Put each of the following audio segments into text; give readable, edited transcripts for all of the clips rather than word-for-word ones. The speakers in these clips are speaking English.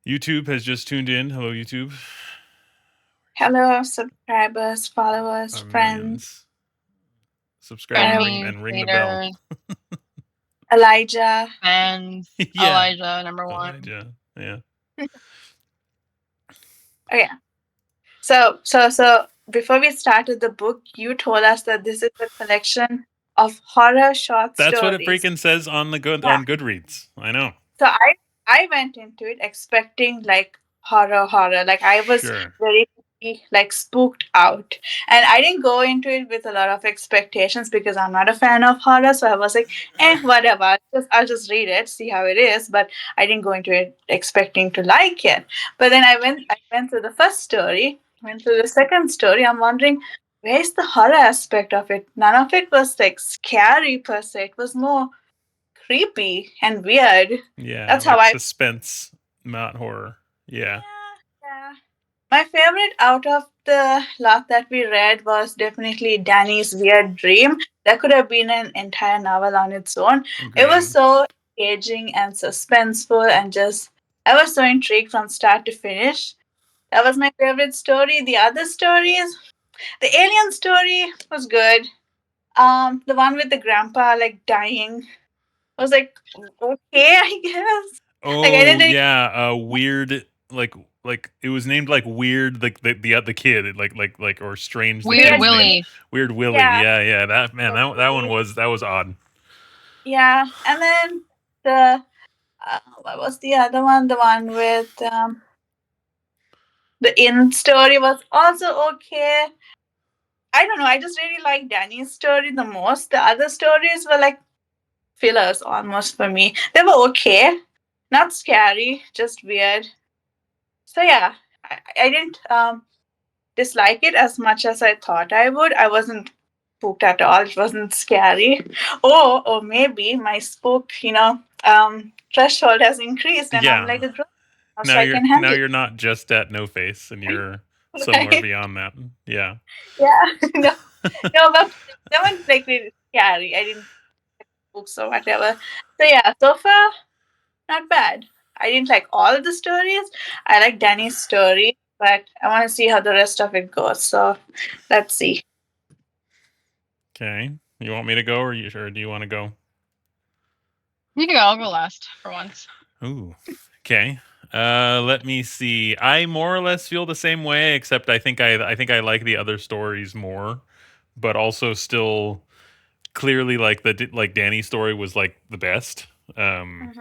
YouTube has just tuned in. Hello, YouTube. Hello, subscribers, followers, Our friends, minions. Subscribe and ring Frenemies, and ring the bell. haters, Elijah. fans, Yeah, Elijah, number one. Elijah. Yeah. Okay, so before we started the book, you told us that this is a collection of horror short That's what it stories. freaking says on the Yeah. on Goodreads. I know. So I went into it expecting like horror. Like I was Sure. very like spooked out, and I didn't go into it with a lot of expectations because I'm not a fan of horror. So I was like, whatever. I'll just read it, see how it is. But I didn't go into it expecting to like it. But then I went through the first story, went through the second story. I'm wondering, where's the horror aspect of it? None of it was like scary per se. It was more creepy and weird. Yeah, That's how like I. suspense, not horror. Yeah. Yeah. My favorite out of the lot that we read was definitely Danny's Weird Dream. That could have been an entire novel on its own. It was Agreed. so engaging and suspenseful, and just I was so intrigued from start to finish. That was my favorite story. The other stories, the alien story was good. The one with the grandpa like dying was like okay, I guess. Like I Oh didn't really. yeah, weird like it was named like weird like the kid like or strange the Weird Weird kid's name. Willie. Weird Willie. Yeah. Yeah, yeah. That man that one was odd. Yeah, and then the what was the other one? The one with the inn story was also okay. I don't know. I just really like Danny's story the most. The other stories were like fillers almost for me. They were okay, not scary, just weird. So yeah, I didn't dislike it as much as I thought I would. I wasn't spooked at all. It wasn't scary. Or maybe my spook, threshold has increased, and I'm like Yeah. a grown up, so I can Now handle you're not just at no face and you're it. somewhere Right? beyond that. Yeah. Yeah. No, no, but that one's like really scary. I didn't spook so whatever. So yeah, so far not bad. I didn't like all of the stories. I like Danny's story, but I want to see how the rest of it goes. So let's see. Okay. You want me to go or do you want to go? You can go, I'll go last for once. Ooh. Okay. Let me see. I more or less feel the same way, except I think I like the other stories more, but also still clearly like like Danny's story was like the best. Um,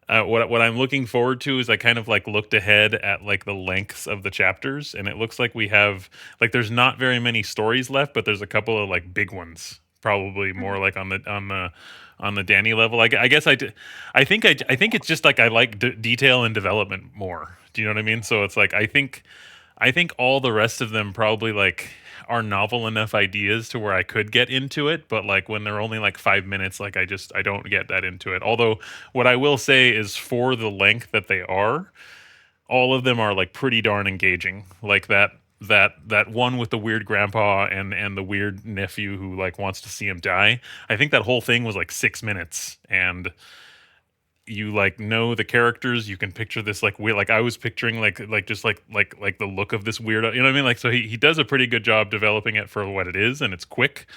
Mhm. what I'm looking forward to is I kind of like looked ahead at like the lengths of the chapters, and it looks like we have like there's not very many stories left, but there's a couple of like big ones. Probably more like on the Danny level. I guess I think it's just like I like detail and development more. Do you know what I mean? So it's like I think all the rest of them probably like are novel enough ideas to where I could get into it, but like when they're only like 5 minutes, like I don't get that into it. Although what I will say is for the length that they are, all of them are like pretty darn engaging. Like that one with the weird grandpa and the weird nephew who like wants to see him die. I think that whole thing was like 6 minutes, and you like know the characters. You can picture this like weird. Like I was picturing like just like the look of this weirdo. You know what I mean? Like so he does a pretty good job developing it for what it is, and it's quick.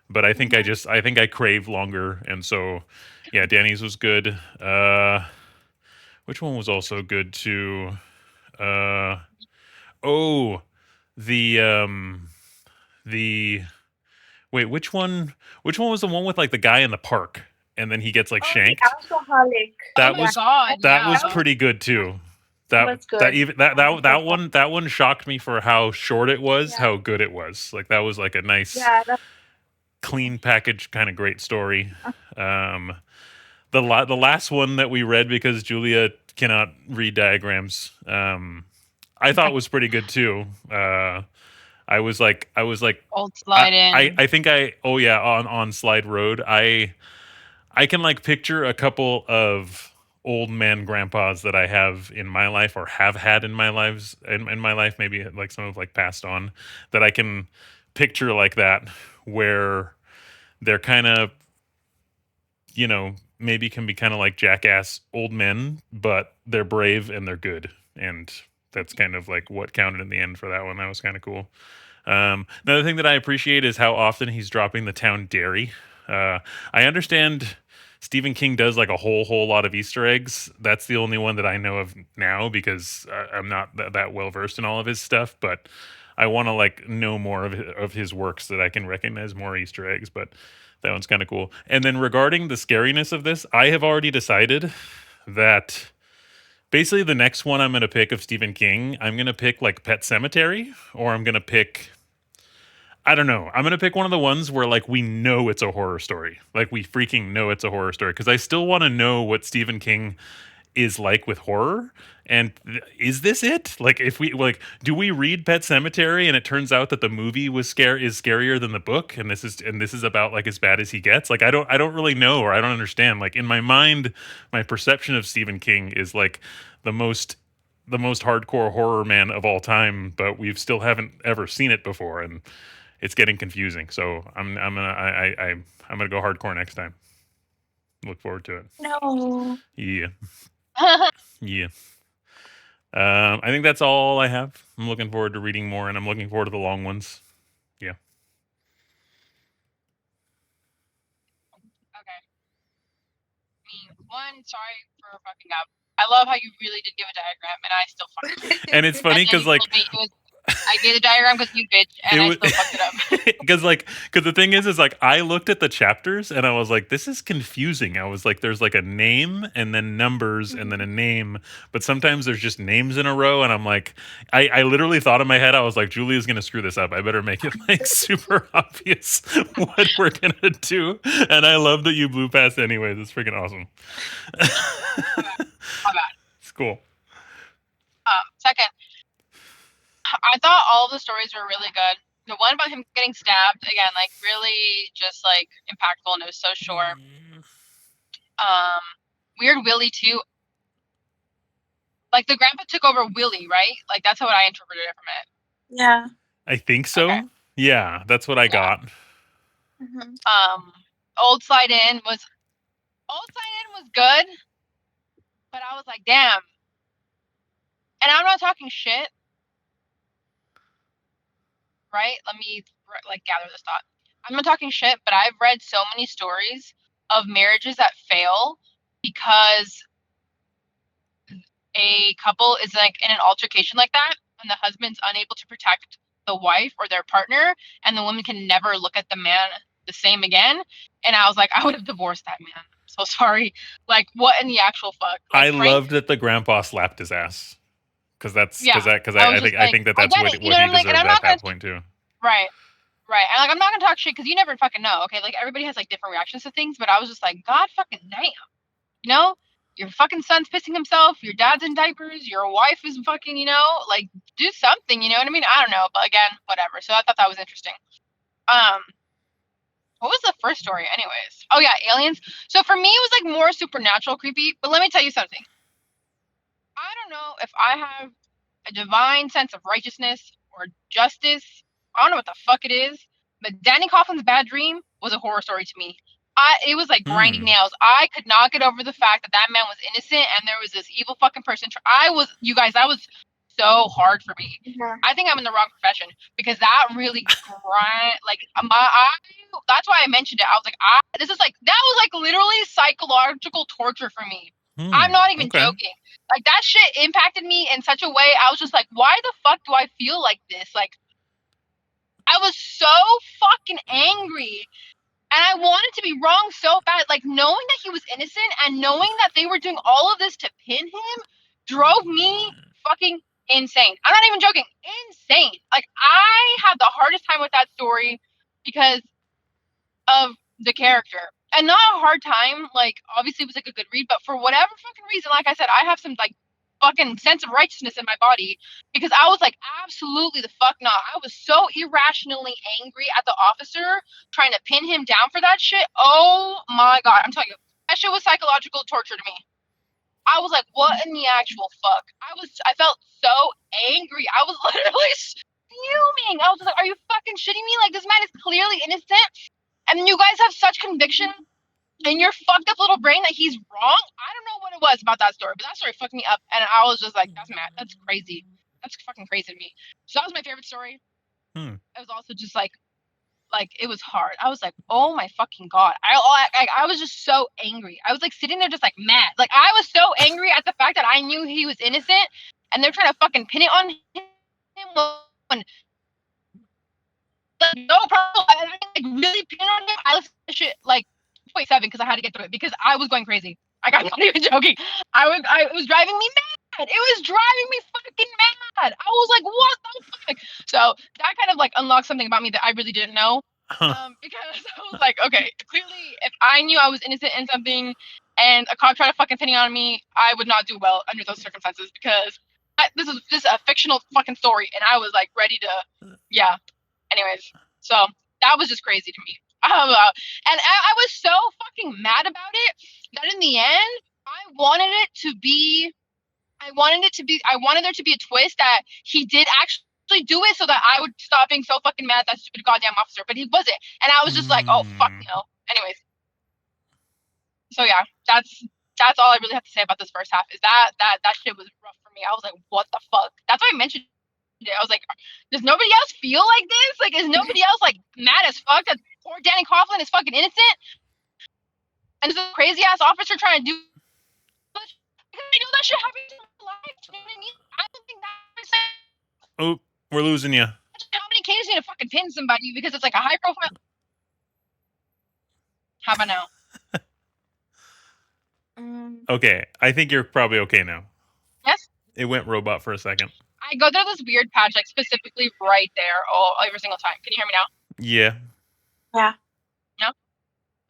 But Mhm. I think I crave longer, and so yeah, Danny's was good. Which one was also good too? Uh, oh, the the wait, which one was the one with like the guy in the park and then he gets like Oh, the shanked? alcoholic. Oh That my Yeah, was god, that yeah. was that was pretty good too. that was That good. even that one shocked me for how short it was, how good it was. Like that was like a nice Yeah, that's clean package kind of great story. Um the last one that we read because Julia cannot read diagrams. I thought was pretty good too. I was like Old slide in. I think I oh yeah on Slide Road I can like picture a couple of old man grandpas that I have in my life or have had in my lives in my life, maybe like some have like passed on, that I can picture like that, where they're kind of, you know, maybe can be kind of like jackass old men, but they're brave and they're good. and that's kind of like what counted in the end for that one. That was kind of cool. Another thing that I appreciate is how often he's dropping the town Derry. I understand Stephen King does like a whole lot of Easter eggs. That's the only one that I know of now because I'm not that well versed in all of his stuff. But I want to like know more of his works so that I can recognize more Easter eggs. But that one's kind of cool. And then regarding the scariness of this, I have already decided that basically the next one I'm going to pick of Stephen King, I'm going to pick like Pet Cemetery, or I'm going to pick, I don't know. I'm going to pick one of the ones where like we know it's a horror story. Like we freaking know it's a horror story because I still want to know what Stephen King is like with horror. And is this it? Like if we like do we read Pet Cemetery and it turns out that the movie is scarier than the book and this is about like as bad as he gets? Like I don't really know, or I don't understand. Like in my mind, my perception of Stephen King is like the most hardcore horror man of all time, but we've still haven't ever seen it before, and it's getting confusing. So I'm gonna go hardcore next time. Look forward to it. No. Yeah. Yeah. I think that's all I have. I'm looking forward to reading more, and I'm looking forward to the long ones. Yeah. Okay. One, sorry for fucking up. I love how you really did give a diagram, and I still fucked it. And it's funny because like I gave the diagram because you bitch, and I still fucked it up. Because the thing is like I looked at the chapters and I was like, this is confusing. I was like, there's like a name and then numbers and then a name, but sometimes there's just names in a row, and I'm like, I literally thought in my head, I was like, Julia's gonna screw this up. I better make it like super obvious what we're gonna do. And I love that you blew past anyways. It's freaking awesome. My bad. It's cool. Second, I thought all of the stories were really good. The one about him getting stabbed, again, like really just like impactful, and it was so short. Weird Willie too. Like the grandpa took over Willie, right? Like that's how I interpreted it from it. Yeah. I think so. Okay. Yeah, that's what I got. Mm-hmm. Old Slide In was good, but I was like, damn. And I'm not talking shit, right? Let me like gather this thought. I'm not talking shit, but I've read so many stories of marriages that fail because a couple is like in an altercation like that, and the husband's unable to protect the wife or their partner, and the woman can never look at the man the same again. And I was like, I would have divorced that man. So sorry. Like, what in the actual fuck? Like, I loved that the grandpa slapped his ass because I think that's what he deserved at that point too. Right. Right. And like, I'm not gonna talk shit because you never fucking know. Okay, like everybody has like different reactions to things, but I was just like, God fucking damn. You know, your fucking son's pissing himself, your dad's in diapers, your wife is fucking, you know, like do something, you know what I mean? I don't know, but again, whatever. So I thought that was interesting. What was the first story anyways? Oh yeah, aliens. So for me it was like more supernatural creepy, but let me tell you something. I don't know if I have a divine sense of righteousness or justice. I don't know what the fuck it is, but Danny Coughlin's Bad Dream was a horror story to me. It was like grinding nails. I could not get over the fact that that man was innocent and there was this evil fucking person. That was so hard for me. Yeah. I think I'm in the wrong profession because that really that's why I mentioned it. I was like, that was like literally psychological torture for me. I'm not even joking. Like that shit impacted me in such a way. I was just like, why the fuck do I feel like this? Like I was so fucking angry. And I wanted to be wrong so bad. Like knowing that he was innocent and knowing that they were doing all of this to pin him drove me fucking insane. I'm not even joking. Insane. Like I had the hardest time with that story because of the character. And not a hard time. Like obviously it was like a good read, but for whatever fucking reason, like I said, I have some like fucking sense of righteousness in my body because I was like, absolutely the fuck not. I was so irrationally angry at the officer trying to pin him down for that shit. Oh my god, I'm telling you, that shit was psychological torture to me. I was like, what in the actual fuck? I felt so angry. I was literally fuming. I was like, are you fucking shitting me? Like this man is clearly innocent, and you guys have such conviction in your fucked up little brain that he's wrong. I don't know what it was about that story, but that story fucked me up, and I was just like, that's mad. That's crazy. That's fucking crazy to me. So that was my favorite story. It was also just like it was hard. I was like, oh my fucking god. I was just so angry. I was like sitting there just like mad. Like I was so angry at the fact that I knew he was innocent, and they're trying to fucking pin it on him when like no problem. I like really pin on him. I listened to shit like 0.7 because I had to get through it because I was going crazy. Like I'm not even joking. It was driving me mad. It was driving me fucking mad. I was like, what the fuck? So that kind of like unlocked something about me that I really didn't know. Because I was like, okay, clearly if I knew I was innocent in something and a cop tried to fucking pin it on me, I would not do well under those circumstances because this is just a fictional fucking story, and I was like ready to, yeah. Anyways, so that was just crazy to me. And I was so fucking mad about it that in the end, I wanted there to be a twist that he did actually do it so that I would stop being so fucking mad at that stupid goddamn officer, but he wasn't. And I was just like, oh, fuck no. Anyways. So yeah, that's all I really have to say about this first half is that shit was rough for me. I was like, what the fuck? That's why I mentioned it. I was like, does nobody else feel like this? Like, is nobody else like mad as fuck that poor Danny Coughlin is fucking innocent? And is a crazy ass officer trying to do because I know that shit happens in life. You know what I mean? I don't think that makes sense. Oh, we're losing you. How many cases you need to fucking pin somebody because it's like a high profile? How about now? Okay, I think you're probably okay now. Yes? It went robot for a second. I go through this weird patch, like specifically right there, every single time. Can you hear me now? Yeah. Yeah. No?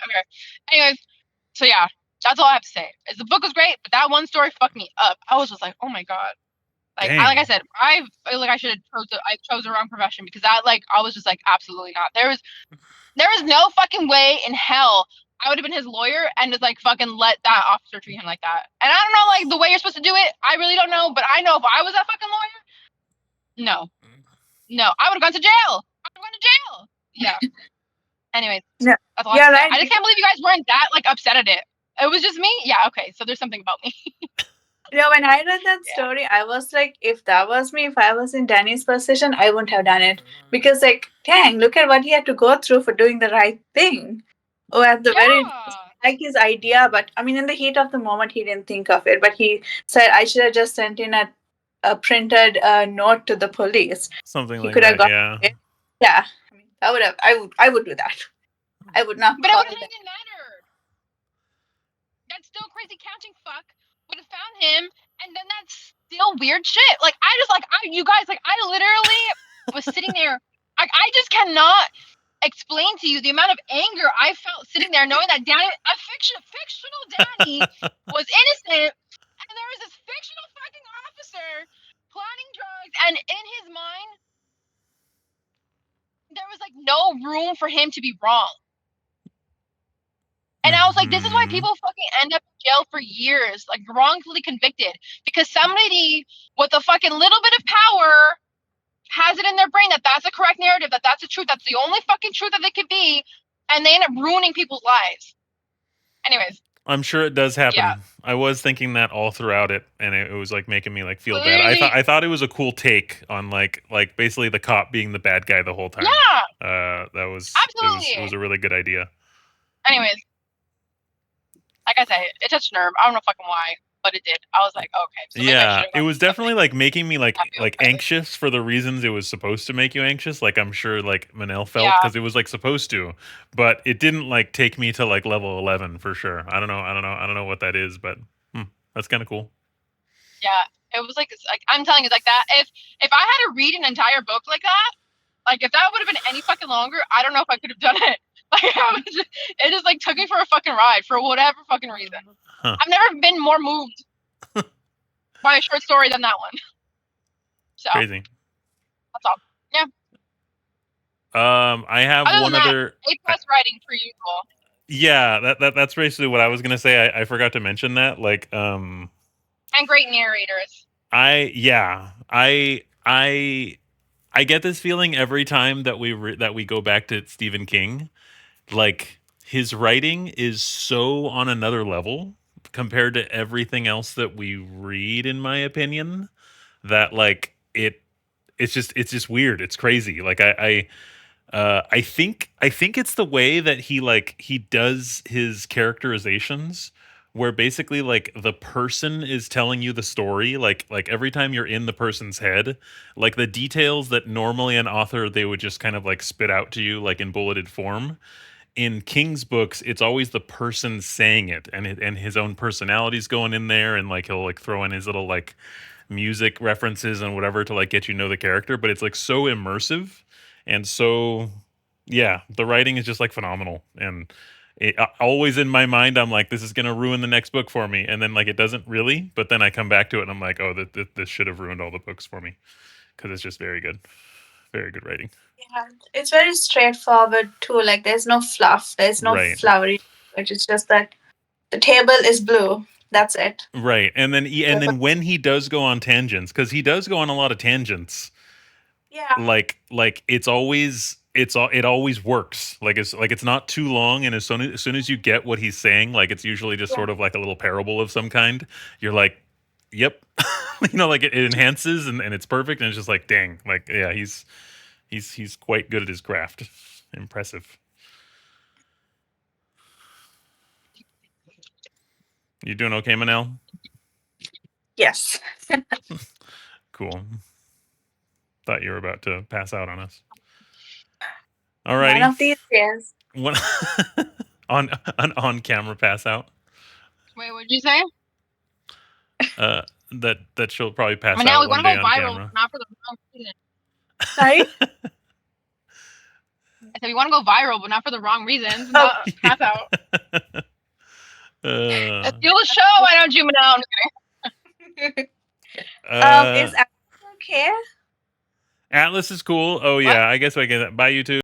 Okay. Anyways, so yeah, that's all I have to say. Is the book was great, but that one story fucked me up. I was just like, oh my god. Like I said, I feel like I chose the wrong profession because I was just like, absolutely not. There was no fucking way in hell I would have been his lawyer and just like fucking let that officer treat him like that. And I don't know like the way you're supposed to do it. I really don't know, but I know if I was that fucking lawyer, no, I would have gone to jail. Yeah. Anyways, that's all I have to say. I just can't believe you guys weren't that like upset at it. It was just me. Yeah. Okay. So there's something about me. When I read that story, I was like, if that was me, if I was in Danny's position, I wouldn't have done it. Because, like, dang, look at what he had to go through for doing the right thing. Oh, at the very, like his idea, but I mean, in the heat of the moment, he didn't think of it. But he said, I should have just sent in a printed note to the police. Something he like could that, have got yeah. it. Yeah. I mean, I would do that. I would not. But it wouldn't even mattered. That still crazy counting fuck would have found him, and then that's still weird shit. Like you guys, like I literally was sitting there. Like I just cannot explain to you the amount of anger I felt sitting there knowing that Danny, a fictional Danny, was innocent, and there was this fictional fucking officer planning drugs, and in his mind, there was like no room for him to be wrong. And I was like, this is why people fucking end up in jail for years, like wrongfully convicted, because somebody with a fucking little bit of power has it in their brain that that's the correct narrative, that that's the truth, that's the only fucking truth that it could be, and they end up ruining people's lives. Anyways. I'm sure it does happen. Yeah. I was thinking that all throughout it, and it was like making me like feel bad. I thought it was a cool take on like basically the cop being the bad guy the whole time. Yeah. That was absolutely. It was a really good idea. Anyways, like I said, it touched nerve. I don't know fucking why, but it did. I was like, okay. So yeah, it was definitely like making me like anxious for the reasons it was supposed to make you anxious. Like I'm sure like Manel felt because it was like supposed to, but it didn't like take me to like level 11 for sure. I don't know what that is, but that's kind of cool. Yeah, it was like I'm telling you like that. If I had to read an entire book like that, like if that would have been any fucking longer, I don't know if I could have done it. Like it just like took me for a fucking ride for whatever fucking reason. I've never been more moved by a short story than that one. So crazy. That's all. Yeah. I have one other A+ writing per usual. Yeah, that's basically what I was gonna say. I forgot to mention that. Like and great narrators. I get this feeling every time that we go back to Stephen King. Like his writing is so on another level compared to everything else that we read, in my opinion, that like it's just weird. It's crazy. Like I think it's the way that he does his characterizations, where basically like the person is telling you the story, like every time you're in the person's head, like the details that normally an author they would just kind of like spit out to you like in bulleted form. In King's books, it's always the person saying it, and his own personality's going in there, and like he'll like throw in his little like music references and whatever to like get you to know the character, but it's like so immersive and so yeah, the writing is just like phenomenal. And always in my mind I'm like, this is going to ruin the next book for me, and then like it doesn't really, but then I come back to it and I'm like, oh, this should have ruined all the books for me, because it's just very good writing. Yeah, it's very straightforward too. Like there's no fluff, there's no Right. flowery. It's just that the table is blue. That's it. Right. And then when he does go on tangents, because he does go on a lot of tangents, Yeah. like it always works. Like it's not too long, and as soon as you get what he's saying, like it's usually just sort of like a little parable of some kind. You're like, yep. You know, like it enhances and it's perfect, and it's just like, dang, like yeah, he's quite good at his craft. Impressive. You doing okay, Manel? Yes. Cool. Thought you were about to pass out on us. All right. One of these days. One on camera pass out. Wait, what did you say? That she'll probably pass Now out we one want to day go on viral, camera. not for the wrong reason. Sorry? I said we want to go viral, but not for the wrong reasons. Not pass out. Let's do the show. Why don't you, Manel? Is Atlas okay? Atlas is cool. Oh yeah, I guess I can buy you too.